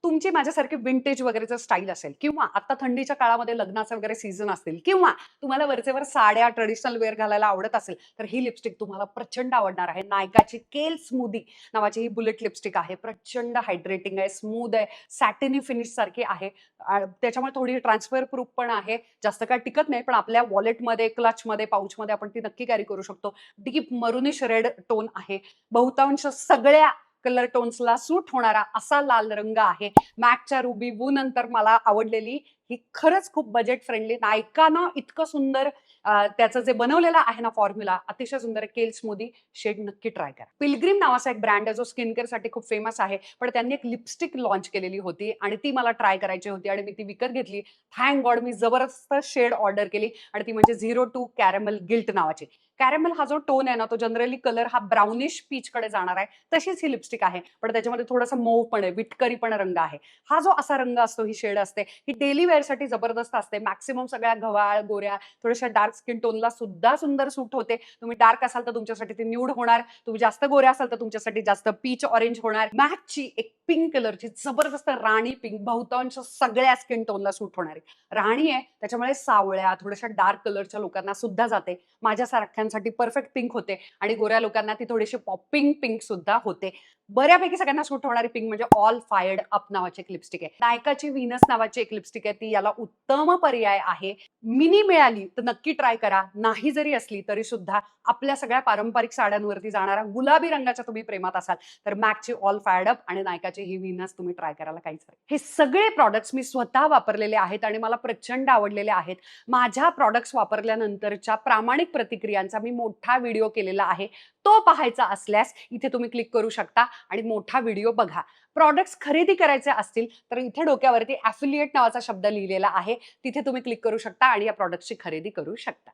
तुमची माझ्यासारखी विंटेज वगैरेचं स्टाईल असेल किंवा आता थंडीच्या काळामध्ये लग्नाचे वगैरे सीझन असतील किंवा तुम्हाला वरचेवर साड्या ट्रेडिशनल वेअर घालायला आवडत असेल, तर ही लिपस्टिक तुम्हाला प्रचंड आवडणार आहे. नायकाची केल स्मूदी नावाची ही बुलेट लिपस्टिक आहे. प्रचंड हायड्रेटिंग आहे, स्मूथ आहे, सॅटिनी फिनिश सारखी आहे. त्याच्यामुळे थोडी ट्रान्सफर प्रूफ पण आहे. जास्त काय टिकत नाही, पण आपल्या वॉलेटमध्ये, क्लचमध्ये, पाऊचमध्ये आपण ती नक्की कॅरी करू शकतो. डीप मरुनिश रेड टोन आहे. बहुतांश सगळ्या कलर टोन्सला सूट होणारा असा लाल रंग आहे. मॅकच्या रुबी वू नंतर मला आवडलेली ही खरंच खूप बजेट फ्रेंडली नायकानं इतकं सुंदर त्याचं जे बनवलेलं आहे ना फॉर्म्युला अतिशय सुंदर केल स्मूदी शेड नक्की ट्राय करा. पिलग्रिम नावाचा एक ब्रँड आहे जो स्किन केअर साठी खूप फेमस आहे, पण त्यांनी एक लिपस्टिक लॉन्च केलेली होती आणि ती मला ट्राय करायची होती आणि मी ती विकत घेतली. थँक गॉड मी जबरदस्त शेड ऑर्डर केली आणि ती म्हणजे 02 कॅरेमल गिल्ट नावाची. कॅरेमल हा जो टोन आहे ना तो जनरली कलर हा ब्राउनिश पीच कडे जाणार आहे, तशीच ही लिपस्टिक आहे, पण त्याच्यामध्ये थोडासा मऊ पण आहे, विटकरी पण रंग आहे. हा जो असा रंग असतो, ही शेड असते, ही डेली वेअर साठी जबरदस्त असते. मॅक्सिमम सगळ्या गव्हाळ गोऱ्या थोड्याशा डार्क स्किन टोनला सुद्धा सुंदर सूट होते. तुम्ही डार्क असाल तर तुमच्यासाठी ती न्यूड होणार, तुम्ही जास्त गोऱ्या असाल तर तुमच्यासाठी जास्त पीच ऑरेंज होणार. मॅचची एक पिंक कलरची जबरदस्त राणी पिंक बहुतांश सगळ्या स्किन टोनला सूट होणार आहे. राणी आहे त्याच्यामुळे सावळ्या थोड्याशा डार्क कलरच्या लोकांना सुद्धा जाते. माझ्यासारख्यांसाठी परफेक्ट पिंक होते आणि गोऱ्या लोकांना ती थोडीशी पॉपिंग पिंक सुद्धा होते. बऱ्यापैकी सगळ्यांना सूट होणारी पिंक म्हणजे ऑल फायर्ड अप नावाची एक लिपस्टिक आहे. नायकाची व्हीनस नावाची एक लिपस्टिक आहे, ती याला उत्तम पर्याय आहे. मिनी मिळाली तर नक्की ट्राय करा. नाही जरी असली तरी सुद्धा आपल्या सगळ्या पारंपरिक साड्यांवरती जाणारा गुलाबी रंगाच्या तुम्ही प्रेमात असाल तर मॅकची ऑल फायर्ड अप आणि नायकाची ही व्हीनस तुम्ही ट्राय करायला काहीच नाही. हे सगळे प्रॉडक्ट्स मी स्वतः वापरलेले आहेत आणि मला प्रचंड आवडलेले आहेत. माझ्या प्रॉडक्ट्स वापरल्यानंतरच्या प्रामाणिक प्रतिक्रियांचा मी मोठा व्हिडिओ केलेला आहे. तो पाहायचा असल्यास इथे तुम्ही क्लिक करू शकता आणि मोठा व्हिडिओ बघा. प्रॉडक्ट्स खरेदी करायचे असतील तर इथे डोक्यावरती ॲफिलिएट नावाचा शब्द लिहिलेला आहे, तिथे तुम्ही क्लिक करू शकता आणि या प्रॉडक्ट्सची खरेदी करू शकता.